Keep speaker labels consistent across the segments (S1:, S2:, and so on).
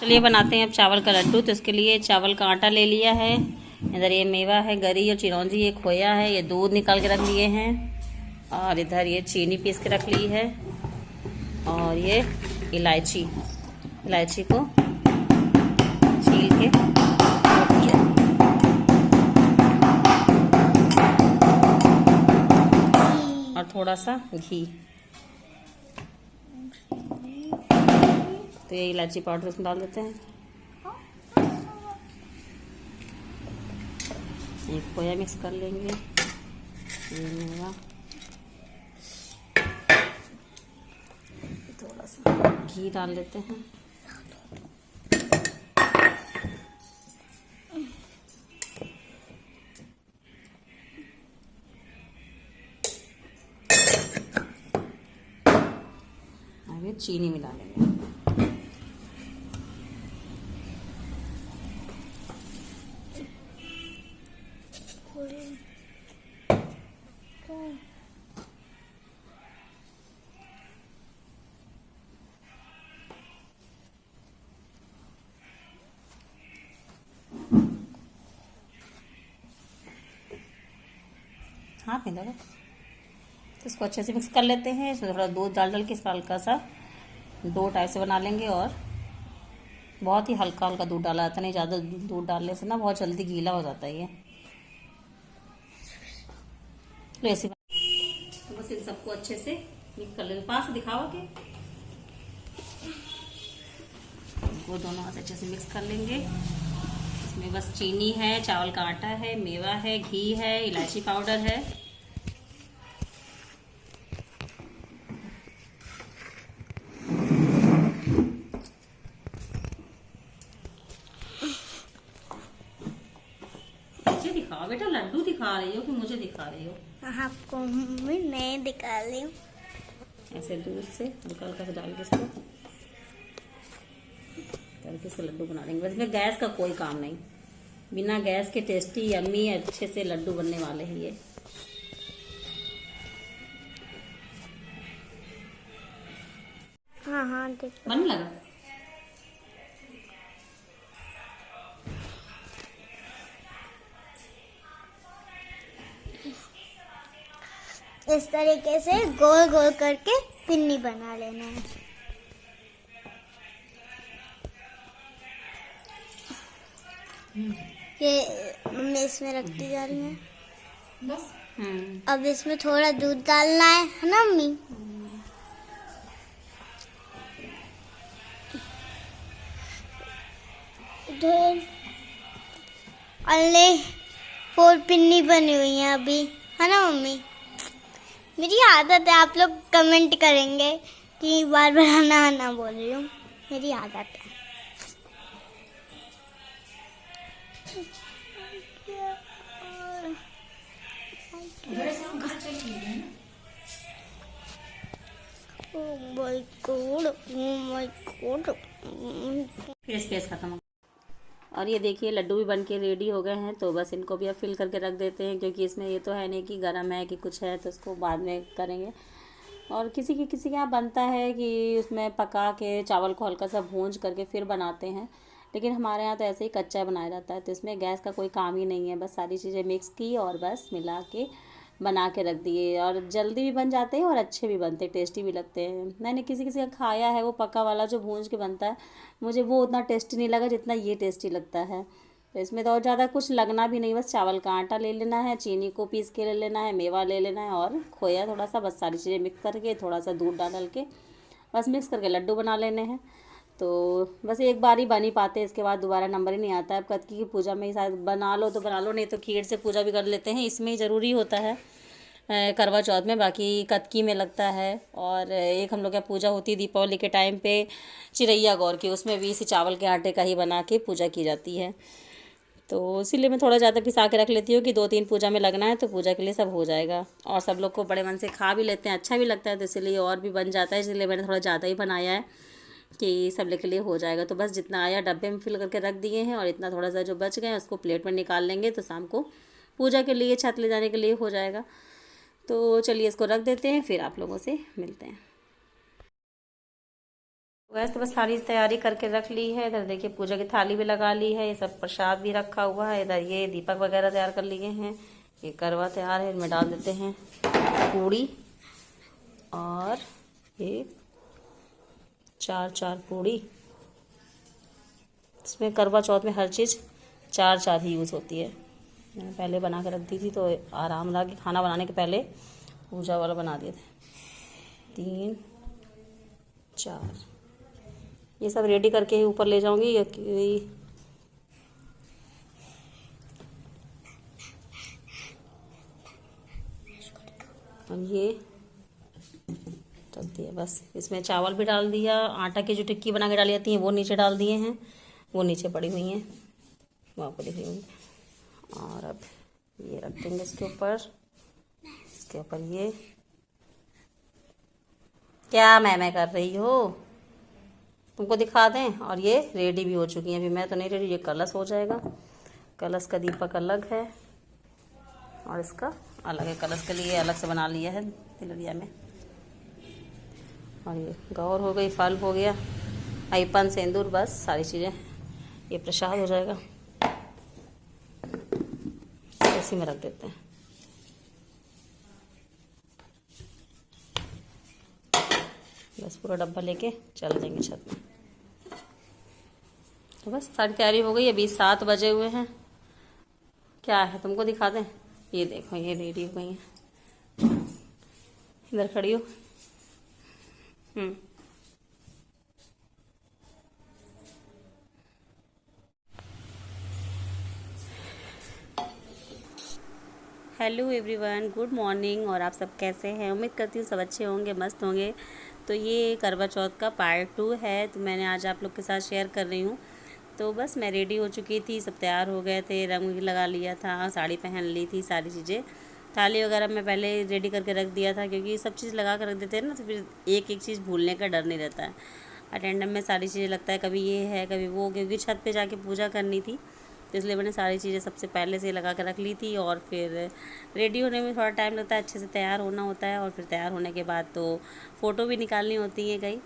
S1: चलिए बनाते हैं अब चावल का लड्डू। तो इसके लिए चावल का आटा ले लिया है, इधर ये मेवा है, गरी और चिरौंजी, ये खोया है, ये दूध निकाल के रख लिए हैं, और इधर ये चीनी पीस के रख ली है, और ये इलायची को छील के रख लिया, और थोड़ा सा घी। तो ये इलायची पाउडर इसमें डाल देते हैं, ये खोया मिक्स कर लेंगे, ये मेवा, थोड़ा सा घी डाल लेते हैं, आगे चीनी मिला लेंगे। हाथ नहीं लगा, तो इसको अच्छे से मिक्स कर लेते हैं। इसमें थोड़ा दूध डाल के इसका हल्का सा डो टाइप से बना लेंगे, और बहुत ही हल्का हल्का दूध डाला जाता है, नहीं ज़्यादा दूध डालने से ना बहुत जल्दी गीला हो जाता है ये। तो ऐसे तो बस इन सबको अच्छे से मिक्स कर लेंगे। पास दिखाओ के वो दोनों हाथ अच्छे से मिक्स कर लेंगे। इसमें बस चीनी है, चावल का आटा है, मेवा है, घी है, इलायची पाउडर है, मुझे दिखाओ बेटा, लड्डू दिखा रही हो कि मुझे दिखा रही हो?
S2: आपको मैं दिखा रही हूँ।
S1: ऐसे दूध से हल्का हल्का से डाल के इसको करके से लड्डू बना लेंगे। बस इसमें गैस का कोई काम नहीं, बिना गैस के टेस्टी यम्मी अच्छे से लड्डू बनने वाले हैं ये।
S2: हाँ देखो
S1: बन लगा।
S2: इस तरीके से गोल गोल करके पिन्नी बना लेना है। ये मम्मी इसमें रखती जा रही है
S1: बस।
S2: अब इसमें थोड़ा दूध डालना है ना मम्मी? इधर अन्य 4 पिन्नी बनी हुई है अभी, है ना मम्मी? मेरी आदत है, आप लोग कमेंट करेंगे कि बार बार आना बोल रही हूँ, मेरी आदत है।
S1: स्पेस खत्म। और ये देखिए लड्डू भी बन के रेडी हो गए हैं। तो बस इनको भी अब फिल करके रख देते हैं, क्योंकि इसमें ये तो है नहीं कि गर्म है कि कुछ है, तो उसको बाद में करेंगे। और किसी के यहाँ बनता है कि उसमें पका के चावल को हल्का सा भूंज करके फिर बनाते हैं, लेकिन हमारे यहाँ तो ऐसे ही कच्चा बनाया जाता है। तो इसमें गैस का कोई काम ही नहीं है, बस सारी चीज़ें मिक्स की और बस मिला के बना के रख दिए, और जल्दी भी बन जाते हैं और अच्छे भी बनते हैं, टेस्टी भी लगते हैं। मैंने किसी का खाया है वो पका वाला जो भूंज के बनता है, मुझे वो उतना टेस्टी नहीं लगा जितना ये टेस्टी लगता है। तो इसमें तो और ज़्यादा कुछ लगना भी नहीं, बस चावल का आटा ले लेना है, चीनी को पीस के ले लेना है, मेवा ले लेना है और खोया थोड़ा सा, बस सारी चीज़ें मिक्स करके थोड़ा सा दूध डाल के बस मिक्स करके लड्डू बना लेने हैं। तो बस एक बार ही बन ही पाते हैं, इसके बाद दोबारा नंबर ही नहीं आता है। अब कतकी की पूजा में ही शायद बना लो तो बना लो, नहीं तो खीर से पूजा भी कर लेते हैं, इसमें ही ज़रूरी होता है करवा चौथ में, बाकी कतकी में लगता है। और एक हम लोग क्या पूजा होती है दीपावली के टाइम पे चिरैया गौर की, उसमें भी इसी चावल के आटे का ही बना के पूजा की जाती है। तो इसीलिए मैं थोड़ा ज़्यादा पिसा के रख लेती हूँ कि 2-3 पूजा में लगना है, तो पूजा के लिए सब हो जाएगा और सब लोग को बड़े मन से खा भी लेते हैं, अच्छा भी लगता है, तो इसीलिए और भी बन जाता है। इसलिए मैंने थोड़ा ज़्यादा ही बनाया है कि सब के लिए हो जाएगा। तो बस जितना आया डब्बे में फिल करके रख दिए हैं, और इतना थोड़ा सा जो बच गए उसको प्लेट में निकाल लेंगे, तो शाम को पूजा के लिए छत ले जाने के लिए हो जाएगा। तो चलिए इसको रख देते हैं, फिर आप लोगों से मिलते हैं। वैसे तो बस सारी तैयारी करके रख ली है। इधर देखिए पूजा की थाली भी लगा ली है, ये सब प्रसाद भी रखा हुआ है। इधर ये दीपक वगैरह तैयार कर लिए हैं, ये करवा तैयार है। इनमें डाल देते हैं पूड़ी, और ये 4 पूड़ी। इसमें करवा चौथ में हर चीज़ 4 ही यूज़ होती है। मैंने पहले बना के रख दी थी तो आराम लगा कि खाना बनाने के पहले पूजा वाला बना दिए थे। 3 4 ये सब रेडी करके ही ऊपर ले जाऊंगी। और ये रख दिया बस। इसमें चावल भी डाल दिया, आटा की जो टिक्की बना के डाली जाती है वो नीचे डाल दिए हैं, वो नीचे पड़ी हुई हैं, वहाँ पर दिख रही हुई। और अब ये रख देंगे इसके ऊपर। इसके ऊपर ये क्या मैं कर रही हो, तुमको दिखा दें। और ये रेडी भी हो चुकी हैं। अभी मैं तो नहीं रेडी, ये कलश हो जाएगा। कलश का दीपक अलग है और इसका अलग है। कलश के लिए अलग से बना लिया है तिलरिया में। और ये गौर हो गई, फल हो गया, अयपन, सिंदूर, बस सारी चीज़ें। ये प्रसाद हो जाएगा। इसी में रख देते हैं। बस पूरा डब्बा लेके चल देंगे छत में। तो बस सारी तैयारी हो गई है। अभी 7 बजे हुए हैं। क्या है तुमको दिखा दें, ये देखो ये रेडी हो गई हैं। इधर खड़ी हो। Hello everyone, good morning. और आप सब कैसे हैं? उम्मीद करती हूँ सब अच्छे होंगे, मस्त होंगे। तो ये करवा चौथ का पार्ट 2 है, तो मैंने आज आप लोग के साथ शेयर कर रही हूँ। तो बस मैं रेडी हो चुकी थी, सब तैयार हो गए थे, रंग लगा लिया था, साड़ी पहन ली थी, सारी चीज़ें, थाली वगैरह मैं पहले रेडी करके रख दिया था, क्योंकि सब चीज़ लगा कर रख देते हैं ना, तो फिर एक एक चीज़ भूलने का डर नहीं रहता है। अटेंडम में सारी चीज़ें लगता है, कभी ये है कभी वो, क्योंकि छत पे जाके पूजा करनी थी, तो इसलिए मैंने सारी चीज़ें सबसे पहले से लगा कर रख ली थी। और फिर रेडी होने में थोड़ा टाइम लगता है, अच्छे से तैयार होना होता है। और फिर तैयार होने के बाद तो फ़ोटो भी निकालनी होती है कई,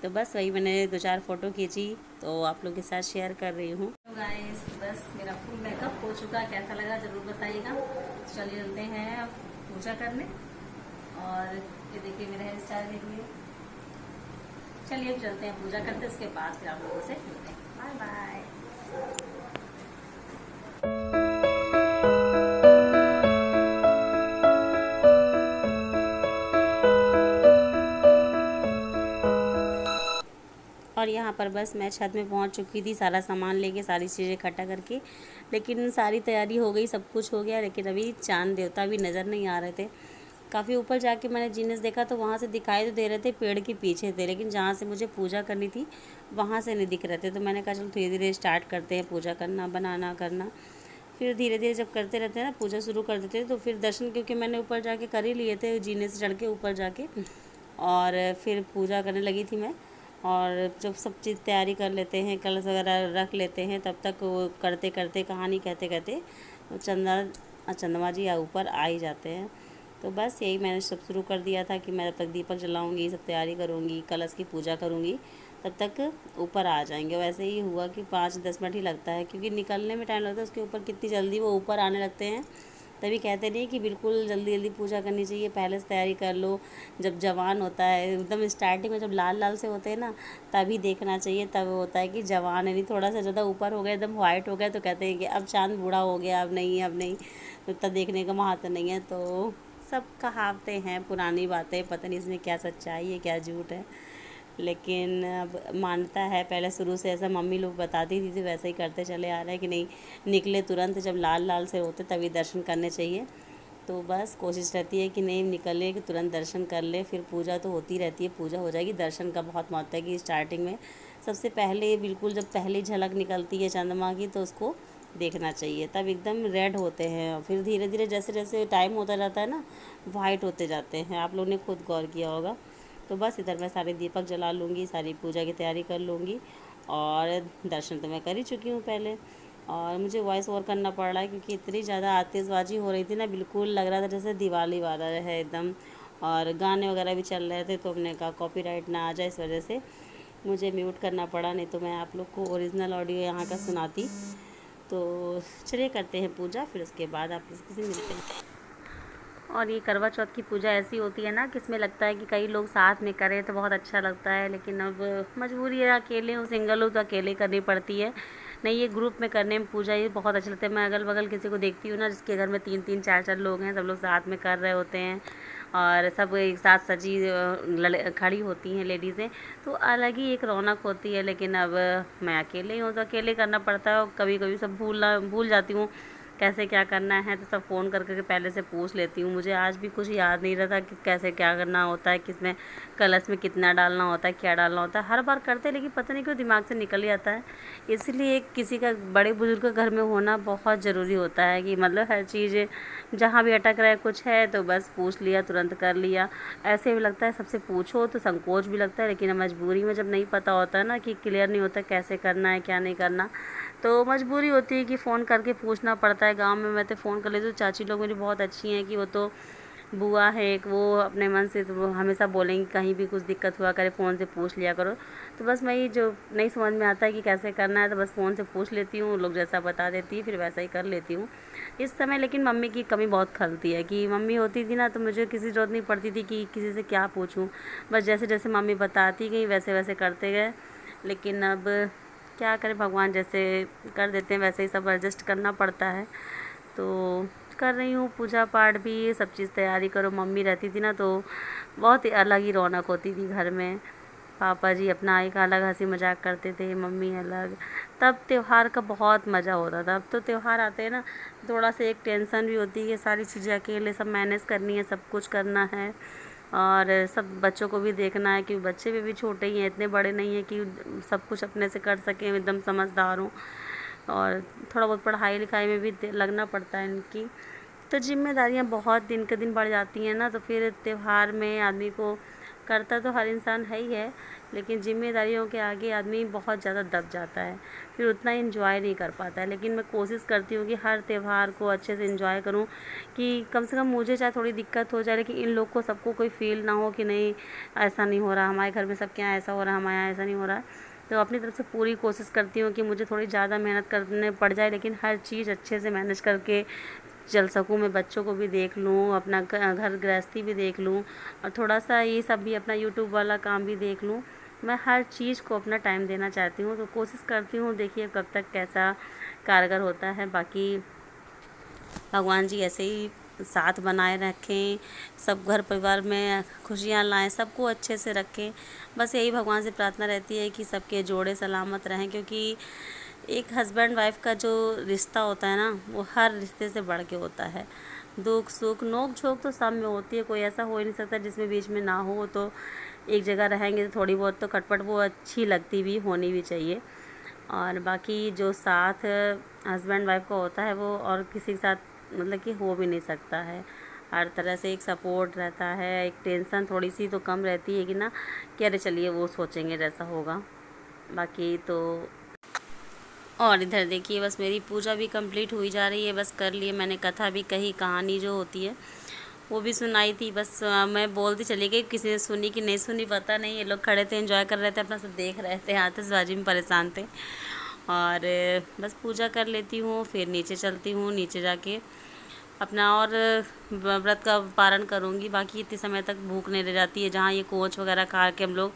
S1: तो बस वही मैंने 2-4 फ़ोटो खींची, तो आप लोग के साथ शेयर कर रही हूँ। तो गाइस बस मेरा फुल मेकअप हो चुका, कैसा लगा ज़रूर बताइएगा। चलिए चलते हैं अब पूजा करने। और ये देखिए मेरा हेयर स्टाइल देखिए। चलिए अब चलते हैं पूजा करते, उसके बाद फिर आप लोगों से मिलते हैं। Bye bye. और यहाँ पर बस मैं छत में पहुँच चुकी थी, सारा सामान लेके, सारी चीज़ें इकट्ठा करके। लेकिन सारी तैयारी हो गई, सब कुछ हो गया, लेकिन अभी चांद देवता भी नज़र नहीं आ रहे थे। काफ़ी ऊपर जाके मैंने जीनस देखा तो वहाँ से दिखाई तो दे रहे थे, पेड़ के पीछे थे, लेकिन जहाँ से मुझे पूजा करनी थी वहाँ से नहीं दिख रहे थे। तो मैंने कहा चलो धीरे धीरे स्टार्ट करते हैं पूजा करना, बनाना करना। फिर धीरे धीरे जब करते रहते हैं ना, पूजा शुरू कर देते हैं, तो फिर दर्शन, क्योंकि मैंने ऊपर जाके कर ही लिए थे, जीने से चढ़ के ऊपर जाके, और फिर पूजा करने लगी थी मैं। और जब सब चीज़ तैयारी कर लेते हैं, कलश वगैरह रख लेते हैं, तब तक वो करते करते, कहानी कहते कहते चंद्रमा जी ऊपर आ ही जाते हैं। तो बस यही मैंने सब शुरू कर दिया था कि मैं तब तक दीपक जलाऊंगी, सब तैयारी करूंगी, कलश की पूजा करूंगी, तब तक ऊपर आ जाएंगे। वैसे ही हुआ कि 5-10 मिनट ही लगता है, क्योंकि निकलने में टाइम लगता है, उसके ऊपर कितनी जल्दी वो ऊपर आने लगते हैं। तभी कहते नहीं कि बिल्कुल जल्दी जल्दी पूजा करनी चाहिए, पहले से तैयारी कर लो। जब जवान होता है एकदम स्टार्टिंग में, जब लाल लाल से होते हैं ना, तभी देखना चाहिए, तब होता है कि जवान है। नहीं थोड़ा सा ज़्यादा ऊपर हो गया, एकदम वाइट हो गया, तो कहते हैं कि अब चाँद बूढ़ा हो गया, अब नहीं अब नहीं, तो तब देखने का महत्व नहीं है। तो सब कहावतें हैं, पुरानी बातें, पता नहीं इसमें क्या सच्चाई है क्या झूठ है, लेकिन अब मानता है। पहले शुरू से ऐसा मम्मी लोग बताती थी, तो वैसे ही करते चले आ रहे हैं कि नहीं, निकले तुरंत जब लाल लाल से होते तभी दर्शन करने चाहिए। तो बस कोशिश रहती है कि नहीं निकले कि तुरंत दर्शन कर ले, फिर पूजा तो होती रहती है, पूजा हो जाएगी। दर्शन का बहुत महत्व है कि स्टार्टिंग में सबसे पहले बिल्कुल जब पहली झलक निकलती है चंद्रमा की, तो उसको देखना चाहिए, तब एकदम रेड होते हैं। फिर धीरे धीरे जैसे जैसे टाइम होता जाता है ना, वाइट होते जाते हैं, आप लोगों ने खुद गौर किया होगा। तो बस इधर मैं सारे दीपक जला लूँगी, सारी पूजा की तैयारी कर लूँगी। और दर्शन तो मैं कर ही चुकी हूँ पहले, और मुझे वॉइस ओवर करना पड़ रहा है क्योंकि इतनी ज़्यादा आतिशबाजी हो रही थी ना, बिल्कुल लग रहा था जैसे दिवाली वाला है एकदम। और गाने वगैरह भी चल रहे थे, तो हमने कहा कॉपीराइट ना आ जाए, इस वजह से मुझे म्यूट करना पड़ा, नहीं तो मैं आप लोग को ओरिजिनल ऑडियो यहाँ का सुनाती। तो चलिए करते हैं पूजा, फिर उसके बाद आप लोग से मिलते हैं। और ये करवा चौथ की पूजा ऐसी होती है ना कि इसमें लगता है कि कई लोग साथ में करें तो बहुत अच्छा लगता है, लेकिन अब मजबूरी है, अकेले हूँ, सिंगल हूँ तो अकेले करनी पड़ती है। नहीं, ये ग्रुप में करने में पूजा ये बहुत अच्छा लगता है। मैं अगल बगल किसी को देखती हूँ ना जिसके घर में 3-3 4-4 लोग हैं, सब लोग साथ में कर रहे होते हैं और सब एक साथ सजी खड़ी होती हैं लेडीज़ें, तो अलग ही एक रौनक होती है। लेकिन अब मैं अकेले ही हूँ तो अकेले करना पड़ता है, और कभी कभी सब भूल जाती हूँ कैसे क्या करना है, तो सब फ़ोन करके पहले से पूछ लेती हूँ। मुझे आज भी कुछ याद नहीं रहता कि कैसे क्या करना होता है, किसमें कलश में कितना डालना होता है, क्या डालना होता है। हर बार करते हैं लेकिन पता नहीं क्यों दिमाग से निकल ही आता है। इसलिए किसी का बड़े बुजुर्ग का घर में होना बहुत ज़रूरी होता है कि मतलब हर चीज़ जहाँ भी अटक रहा है कुछ है तो बस पूछ लिया, तुरंत कर लिया। ऐसे भी लगता है सबसे पूछो तो संकोच भी लगता है, लेकिन मजबूरी में जब नहीं पता होता है ना कि क्लियर नहीं होता कैसे करना है क्या नहीं करना, तो मजबूरी होती है कि फ़ोन करके पूछना पड़ता है। गांव में मैं तो फ़ोन कर लेती हूँ, चाची लोग मेरी बहुत अच्छी हैं कि वो तो बुआ है एक, वो अपने मन से तो वो हमेशा बोलेंगी कहीं भी कुछ दिक्कत हुआ करे फ़ोन से पूछ लिया करो। तो बस मैं ये जो नहीं समझ में आता है कि कैसे करना है तो बस फ़ोन से पूछ लेती हूँ, लोग जैसा बता देती है फिर वैसा ही कर लेती हूँ इस समय। लेकिन मम्मी की कमी बहुत खलती है कि मम्मी होती थी ना तो मुझे किसी ज़रूरत नहीं पड़ती थी कि किसी से क्या पूछूँ, बस जैसे जैसे मम्मी बताती गई वैसे वैसे करते गए। लेकिन अब क्या करें, भगवान जैसे कर देते हैं वैसे ही सब एडजस्ट करना पड़ता है। तो कर रही हूँ पूजा पाठ भी, सब चीज़ तैयारी करो। मम्मी रहती थी ना तो बहुत ही अलग ही रौनक होती थी घर में। पापा जी अपना एक अलग हंसी मजाक करते थे, मम्मी अलग। तब त्यौहार का बहुत मज़ा होता था। अब तो त्यौहार आते हैं ना थोड़ा सा एक टेंशन भी होती है, सारी चीज़ें अकेले सब मैनेज करनी है, सब कुछ करना है और सब बच्चों को भी देखना है कि बच्चे भी छोटे ही हैं, इतने बड़े नहीं हैं कि सब कुछ अपने से कर सकें, एकदम समझदार हूँ। और थोड़ा बहुत पढ़ाई लिखाई में भी लगना पड़ता है इनकी, तो जिम्मेदारियाँ बहुत दिन के दिन बढ़ जाती हैं ना, तो फिर त्यौहार में आदमी को करता तो हर इंसान है ही है, लेकिन जिम्मेदारियों के आगे आदमी बहुत ज़्यादा दब जाता है, फिर उतना एंजॉय नहीं कर पाता है। लेकिन मैं कोशिश करती हूँ कि हर त्यौहार को अच्छे से एंजॉय करूँ, कि कम से कम मुझे चाहे थोड़ी दिक्कत हो जाए लेकिन इन लोग को सबको कोई फील ना हो कि नहीं ऐसा नहीं हो रहा, हमारे घर में सबके यहाँ ऐसा हो रहा है, हमारे यहाँ ऐसा नहीं हो रहा है। तो अपनी तरफ से पूरी कोशिश करती हूँ कि मुझे थोड़ी ज़्यादा मेहनत करने पड़ जाए लेकिन हर चीज़ अच्छे से मैनेज करके चल सकूँ। मैं बच्चों को भी देख लूँ, अपना घर गृहस्थी भी देख लूँ और थोड़ा सा ये सब भी अपना यूट्यूब वाला काम भी देख लूँ। मैं हर चीज़ को अपना टाइम देना चाहती हूँ, तो कोशिश करती हूँ, देखिए कब तक कैसा कारगर होता है। बाकी भगवान जी ऐसे ही साथ बनाए रखें, सब घर परिवार में खुशियाँ लाएं, सबको अच्छे से रखें। बस यही भगवान से प्रार्थना रहती है कि सबके जोड़े सलामत रहें, क्योंकि एक हस्बैंड वाइफ का जो रिश्ता होता है ना वो हर रिश्ते से बढ़ के होता है। दुख सुख नोक झोंक तो सब में होती है, कोई ऐसा हो ही नहीं सकता जिसमें बीच में ना हो। तो एक जगह रहेंगे तो थोड़ी बहुत तो खटपट वो अच्छी लगती भी होनी भी चाहिए। और बाकी जो साथ हस्बैंड वाइफ का होता है वो और किसी के साथ मतलब कि हो भी नहीं सकता है। हर तरह से एक सपोर्ट रहता है, एक टेंशन थोड़ी सी तो कम रहती है कि ना कि अरे चलिए वो सोचेंगे जैसा होगा। बाकी तो और इधर देखिए बस मेरी पूजा भी कंप्लीट हुई जा रही है, बस कर लिए मैंने, कथा भी कही, कहानी जो होती है वो भी सुनाई थी। बस मैं बोलती चली गई, किसी ने सुनी कि नहीं सुनी पता नहीं। ये लोग खड़े थे एंजॉय कर रहे थे, अपना सब देख रहे थे, आतिशबाजी में परेशान थे। और बस पूजा कर लेती हूँ, फिर नीचे चलती हूँ, नीचे जाके अपना और व्रत का पारण करूँगी। बाकी इतने समय तक भूख नहीं रह जाती है। जहाँ ये कोच वगैरह खा के हम लोग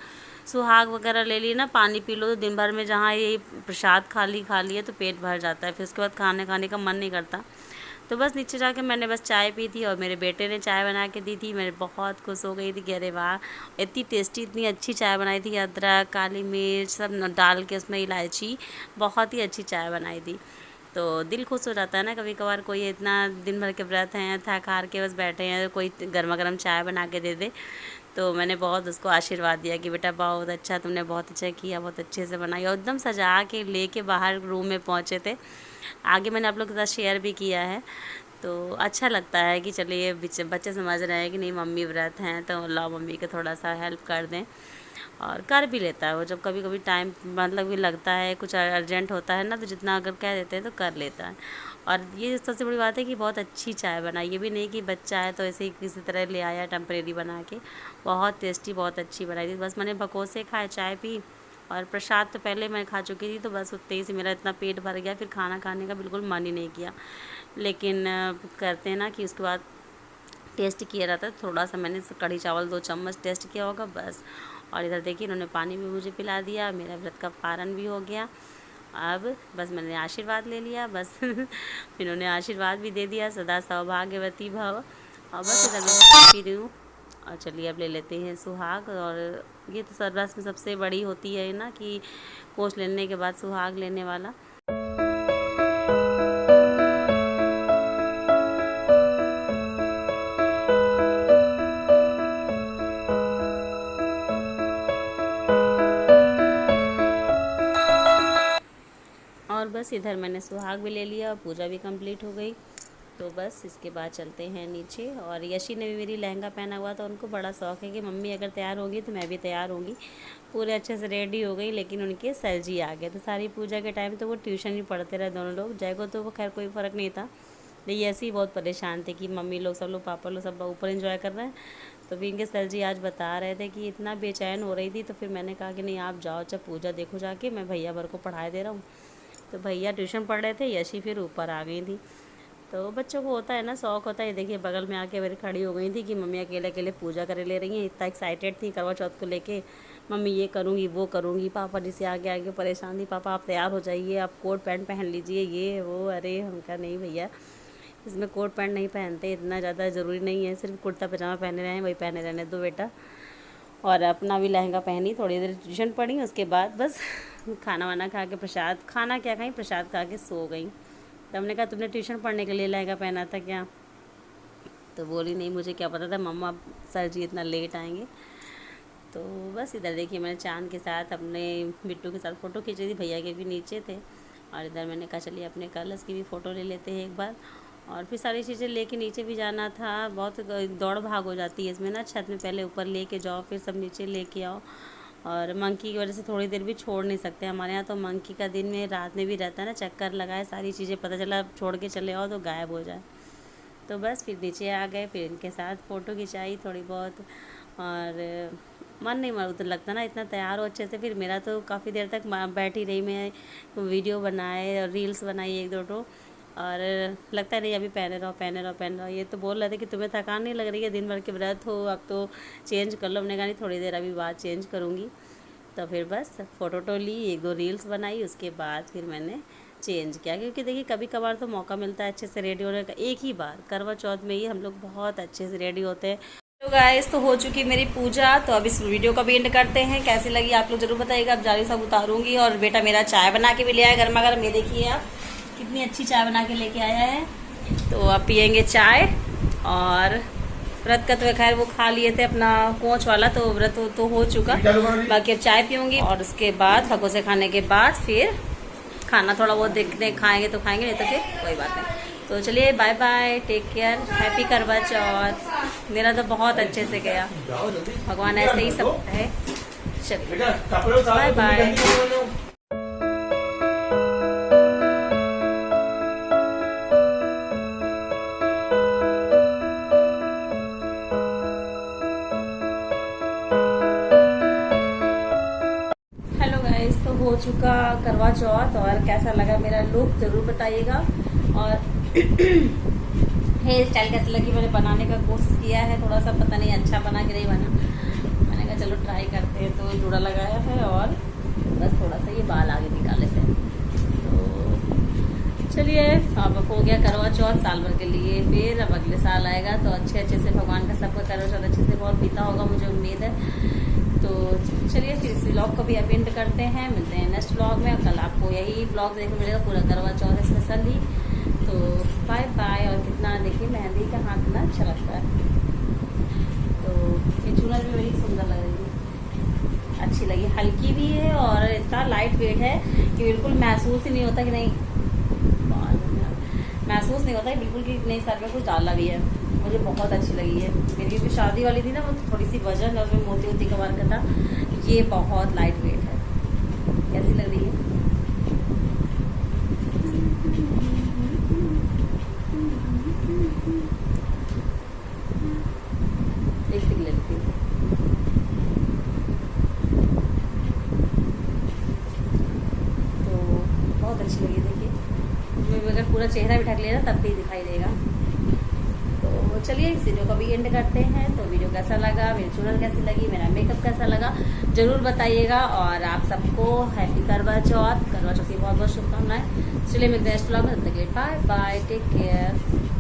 S1: सुहाग वगैरह ले लिए ना, पानी पी लो तो दिन भर में जहाँ ये प्रसाद खा लिए तो पेट भर जाता है, फिर उसके बाद खाने का मन नहीं करता। तो बस नीचे जाके मैंने बस चाय पी थी और मेरे बेटे ने चाय बना के दी थी। मैं बहुत खुश हो गई थी कि अरे वाह इतनी टेस्टी इतनी अच्छी चाय बनाई थी, अदरक काली मिर्च सब डाल के उसमें इलायची, बहुत ही अच्छी चाय बनाई थी। तो दिल खुश हो जाता है ना कभी कभार, कोई इतना दिन भर के व्रत हैं थक हार के बस बैठे हैं, कोई गर्मा गर्म चाय बना के दे दे। तो मैंने बहुत उसको आशीर्वाद दिया कि बेटा बहुत अच्छा, तुमने बहुत अच्छा किया, बहुत अच्छे से बनाई, और एकदम सजा के लेके बाहर रूम में पहुँचे थे। आगे मैंने आप लोग के साथ शेयर भी किया है। तो अच्छा लगता है कि चलिए बच्चे समझ रहे हैं कि नहीं मम्मी व्रत हैं तो लाओ मम्मी के थोड़ा सा हेल्प कर दें, और कर भी लेता है वो। जब कभी कभी टाइम मतलब भी लगता है कुछ अर्जेंट होता है ना, तो जितना अगर कह देते हैं तो कर लेता है। और ये सबसे बड़ी बात है कि बहुत अच्छी चाय बनाई, ये भी नहीं कि बच्चा है तो ऐसे ही किसी तरह ले आया टेम्परेरी बना के, बहुत टेस्टी बहुत अच्छी बनाई थी। बस मैंने भकोसे खाए, चाय पी और प्रसाद तो पहले मैं खा चुकी थी, तो बस उतने ही से मेरा इतना पेट भर गया, फिर खाना खाने का बिल्कुल मन ही नहीं किया। लेकिन करते हैं ना कि उसके बाद टेस्ट किया रहता है, थोड़ा सा मैंने कढ़ी चावल 2 चम्मच टेस्ट किया होगा बस। और इधर देखिए इन्होंने पानी भी मुझे पिला दिया, मेरा व्रत का पारण भी हो गया। अब बस मैंने आशीर्वाद ले लिया, बस इन्होंने आशीर्वाद भी दे दिया, सदा सौभाग्यवती भव। और बस इधर मैं पी रही हूँ। और चलिए अब ले लेते हैं सुहाग। और ये तो सर्वस में सबसे बड़ी होती है ना कि कोष लेने के बाद सुहाग लेने वाला। और बस इधर मैंने सुहाग भी ले लिया और पूजा भी कंप्लीट हो गई। तो बस इसके बाद चलते हैं नीचे। और यशी ने भी मेरी लहंगा पहना हुआ था, उनको बड़ा शौक़ है कि मम्मी अगर तैयार होगी तो मैं भी तैयार होंगी। पूरे अच्छे से रेडी हो गई, लेकिन उनके सर जी आ गए, तो सारी पूजा के टाइम तो वो ट्यूशन ही पढ़ते रहे दोनों लोग। जय को तो वो खैर कोई फ़र्क नहीं था, लेकिन ऐसे ही बहुत परेशान थे कि मम्मी लोग, सब लोग, पापा लोग सब ऊपर एंजॉय कर रहे हैं। तो फिर इनके सर जी आज बता रहे थे कि इतना बेचैन हो रही थी। तो फिर मैंने कहा कि नहीं आप जाओ, जब पूजा देखो जाके, मैं भैया भर को पढ़ाए दे रहा हूँ। तो भैया ट्यूशन पढ़ रहे थे, यशी फिर ऊपर आ गई थी। तो बच्चों को होता है ना, शौक़ होता है। देखिए बगल में आके मेरी खड़ी हो गई थी कि मम्मी अकेले अकेले पूजा करे ले रही हैं। इतना एक्साइटेड थी करवा चौथ को लेके, मम्मी ये करूँगी वो करूँगी। पापा जी से आगे आगे परेशान थी, पापा आप तैयार हो जाइए, आप कोट पैंट पहन लीजिए, ये वो। अरे हम कहा नहीं भैया, इसमें कोट पैंट नहीं पहनते, इतना ज़्यादा ज़रूरी नहीं है, सिर्फ कुर्ता पजामा पहने रहे हैं, वही पहने रहने दो बेटा। और अपना भी लहंगा पहनी, थोड़ी देर ट्यूशन पढ़ी, उसके बाद बस खाना वाना खा के, प्रसाद खाना क्या खाई, प्रसाद खा के सो गई। तो हमने कहा तुमने ट्यूशन पढ़ने के लिए लहंगा पहना था क्या? तो बोली नहीं, मुझे क्या पता था मम्मा सर जी इतना लेट आएंगे। तो बस इधर देखिए मैंने चांद के साथ अपने बिट्टू के साथ फ़ोटो खींची थी, भैया के भी नीचे थे। और इधर मैंने कहा चलिए अपने कलर्स की भी फ़ोटो ले लेते हैं एक बार। और फिर सारी चीज़ें लेके नीचे भी जाना था, बहुत दौड़ भाग हो जाती है इसमें ना, छत में पहले ऊपर लेके जाओ, फिर सब नीचे लेके आओ। और मंकी की वजह से थोड़ी देर भी छोड़ नहीं सकते हमारे यहाँ, तो मंकी का दिन में रात में भी रहता है ना, चक्कर लगाए, सारी चीज़ें पता चला छोड़ के चले आओ तो गायब हो जाए। तो बस फिर नीचे आ गए, फिर इनके साथ फ़ोटो खिंचाई थोड़ी बहुत। और मन नहीं मर तो लगता ना, इतना तैयार हो अच्छे से। फिर मेरा तो काफ़ी देर तक बैठी रही, मैं वीडियो बनाए और रील्स बनाई 1-2 ठो। और लगता नहीं अभी पहने रहो पहने रहो पहने रहो। ये तो बोल रहे थे कि तुम्हें थकान नहीं लग रही है, दिन भर के व्रत हो, अब तो चेंज कर लो। हमने कहा नहीं, थोड़ी देर अभी बाद चेंज करूँगी। तो फिर बस फ़ोटो ली, 1-2 रील्स बनाई, उसके बाद फिर मैंने चेंज किया। क्योंकि देखिए कभी कभार तो मौका मिलता है अच्छे से रेडी होने का, एक ही बार करवा चौथ में ही हम लोग बहुत अच्छे से रेडी होते हैं। तो गाइस, तो हो चुकी मेरी पूजा। तो अब इस वीडियो का भी एंड करते हैं। कैसी लगी आप लोग जरूर बताइएगा। अब जारी सब उतारूंगी। और बेटा मेरा चाय बना के भी ले आया गर्मा गर्म, ये देखिए आप कितनी अच्छी चाय बना के लेके आया है। तो अब पियेंगे चाय। और व्रत का तो खैर वो खा लिए थे अपना कोच वाला, तो व्रत तो हो चुका, बाकी अब चाय पीऊंगी। और उसके बाद भगोसे खाने के बाद फिर खाना थोड़ा बहुत देखते खाएंगे तो खाएंगे, नहीं तो फिर कोई बात नहीं। तो चलिए bye bye, take care, happy Karva Chauth. मेरा तो बहुत अच्छे से गया, भगवान ऐसे ही सब है। चलिए बाय बाय। तो हो चुका करवा चौथ, और कैसा लगा मेरा लुक जरूर बताइएगा। और हेयर स्टाइल कैसी लगी, मैंने बनाने का कोशिश किया है, थोड़ा सा पता नहीं अच्छा बना कि नहीं बना। मैंने कहा चलो ट्राई करते हैं। तो जूड़ा लगाया है और बस थोड़ा सा ये बाल आगे निकाले थे। तो चलिए अब हो गया करवा चौथ साल भर के लिए। फिर अब अगले साल आएगा तो अच्छे से भगवान का सबका करवा चौथ अच्छे से बहुत बीता होगा, मुझे उम्मीद है। तो चलिए फिर इस व्लॉग को भी अब एंड करते हैं, मिलते हैं नेक्स्ट व्लॉग में। कल आपको यही व्लॉग देखने को मिलेगा, पूरा करवा चौथ स्पेशल ही। तो बाय बाय। और कितना देखिए मेहंदी का हाथ कितना अच्छा लगता है। तो ये चुनर भी बड़ी सुंदर लग रही है, अच्छी लगी, हल्की भी है और इतना लाइट वेट है कि बिल्कुल महसूस ही नहीं होता कि नहीं, महसूस नहीं होता है बिल्कुल कि नहीं सर में कुछ डाला भी है। मुझे बहुत अच्छी लगी है। मेरी भी शादी वाली थी ना, वो थोड़ी सी वजन है, उसमें मोती मोती का वर्क था। ये बहुत लाइट वेट है। कैसी लग रही है? एक पिक लेती हूँ। अच्छी लगी। देखिए मैं अगर पूरा चेहरा भी ढक लेना तब भी दिखाई देगा। तो चलिए इस वीडियो को भी एंड करते हैं। तो वीडियो कैसा लगा, मेरी चुनर कैसी लगी, मेरा मेकअप कैसा लगा जरूर बताइएगा। और आप सबको हैप्पी करवा चौथ की बहुत बहुत शुभकामनाएं। चलिए मिलते हैं नेक्स्ट व्लॉग में, तब तक के लिए बाय बाय, टेक केयर।